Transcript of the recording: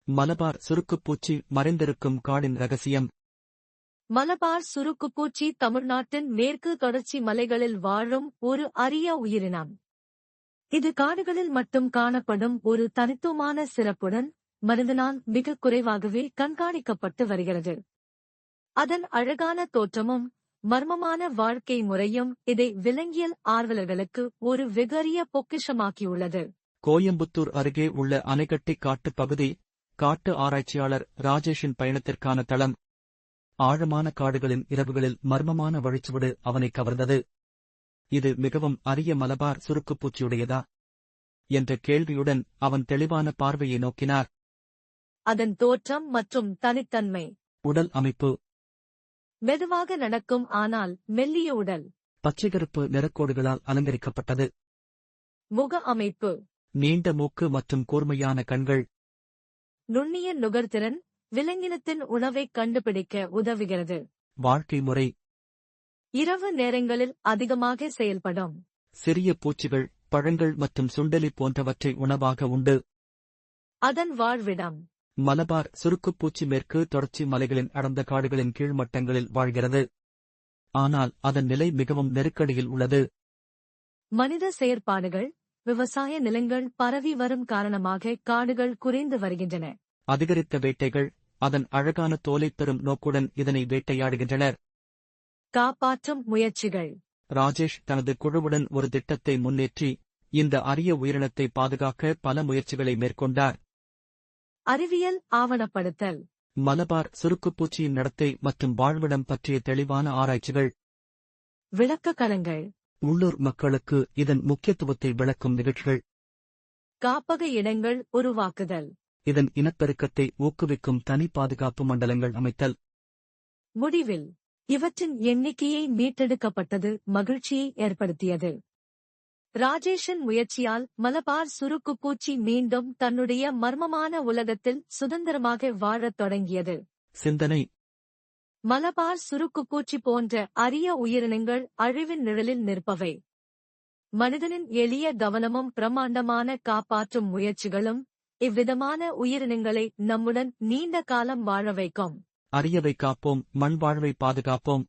மலபார் சுருக்குப்பூச்சி மறைந்திருக்கும் காடின் ரகசியம். மலபார் சுருக்குப்பூச்சி தமிழ்நாட்டின் மேற்கு தொடர்ச்சி மலைகளில் வாழும் ஒரு அரிய உயிரினம். இது காடுகளில் மட்டும் காணப்படும் ஒரு தனித்துவமான சிறப்புடன் மனிதனால் மிக குறைவாகவே கண்காணிக்கப்பட்டு வருகிறது. அதன் அழகான தோற்றமும் மர்மமான வாழ்க்கை முறையும் இதை விலங்கியல் ஆர்வலர்களுக்கு ஒரு வெகுரிய பொக்கிஷமாக்கியுள்ளது. கோயம்புத்தூர் அருகே உள்ள அணைக்கட்டி காட்டுப் பகுதி காட்டு ஆராய்ச்சியாளர் ராஜேஷின் பயணத்திற்கான தளம். ஆழமான காடுகளின் இரவுகளில் மர்மமான வழிச்சுவடு அவனை கவர்ந்தது. இது மிகவும் அரிய மலபார் சுருக்குப்பூச்சியுடையதா என்ற கேள்வியுடன் அவன் தெளிவான பார்வையை நோக்கினார். அதன் தோற்றம் மற்றும் தனித்தன்மை. உடல் அமைப்பு மெதுவாக நடக்கும் ஆனால் மெல்லிய உடல். பச்சைகருப்பு நிறக்கோடுகளால் அலங்கரிக்கப்பட்டது. முக அமைப்பு நீண்ட மூக்கு மற்றும் கூர்மையான கண்கள். நுண்ணிய நுகர்திறன் விலங்கினத்தின் உணவைக் கண்டுபிடிக்க உதவுகிறது. வாழ்க்கை முறை இரவு நேரங்களில் அதிகமாக செயல்படும். சிறிய பூச்சிகள், பழங்கள் மற்றும் சுண்டெலி போன்றவற்றை உணவாக உண்டு. அதன் வாழ்விடம் மலபார் சுருக்குப்பூச்சி மேற்கு தொடர்ச்சி மலைகளின் அடர்ந்த காடுகளின் கீழ்மட்டங்களில் வாழ்கிறது. ஆனால் அதன் நிலை மிகவும் நெருக்கடியில் உள்ளது. மனித செயற்பாடுகள், விவசாய நிலங்கள் பரவி வரும் காரணமாக காடுகள் குறைந்து வருகின்றன. அதிகரித்த வேட்டைகள் அதன் அழகான தோலைப் பெறும் நோக்குடன் இதனை வேட்டையாடுகின்றனர். காப்பாற்றும் முயற்சிகள். ராஜேஷ் தனது குழுவுடன் ஒரு திட்டத்தை முன்னேற்றி இந்த அரிய உயிரினத்தை பாதுகாக்க பல முயற்சிகளை மேற்கொண்டார். அறிவியல் ஆவணப்படுத்தல். மலபார் சுருக்குப்பூச்சியின் நடத்தை மற்றும் வாழ்விடம் பற்றிய தெளிவான ஆராய்ச்சிகள். விளக்கக்களங்கள். உள்ளூர் மக்களுக்கு இதன் முக்கியத்துவத்தை விளக்கும் நிகழ்ச்சிகள். காப்பக இடங்கள் உருவாக்குதல். இதன் இனப்பெருக்கத்தை ஊக்குவிக்கும் தனி பாதுகாப்பு மண்டலங்கள் அமைத்தல். முடிவில் இவற்றின் எண்ணிக்கையை மீட்டெடுக்கப்பட்டது மகிழ்ச்சியை ஏற்படுத்தியது. ராஜேஷின் முயற்சியால் மலபார் சுருக்குப்பூச்சி மீண்டும் தன்னுடைய மர்மமான உலகத்தில் சுதந்திரமாக வாழத் தொடங்கியது. சிந்தனை. மலபார் சுருக்குப்பூச்சி போன்ற அரிய உயிரினங்கள் அழிவின் நிழலில் நிற்பவை. மனிதனின் எளிய கவனமும் பிரமாண்டமான காப்பாற்றும் முயற்சிகளும் இவ்விதமான உயிரினங்களை நம்முடன் நீண்ட காலம் வாழ வைக்கும். அரியவை காப்போம், மண் வாழ்வை பாதுகாப்போம்.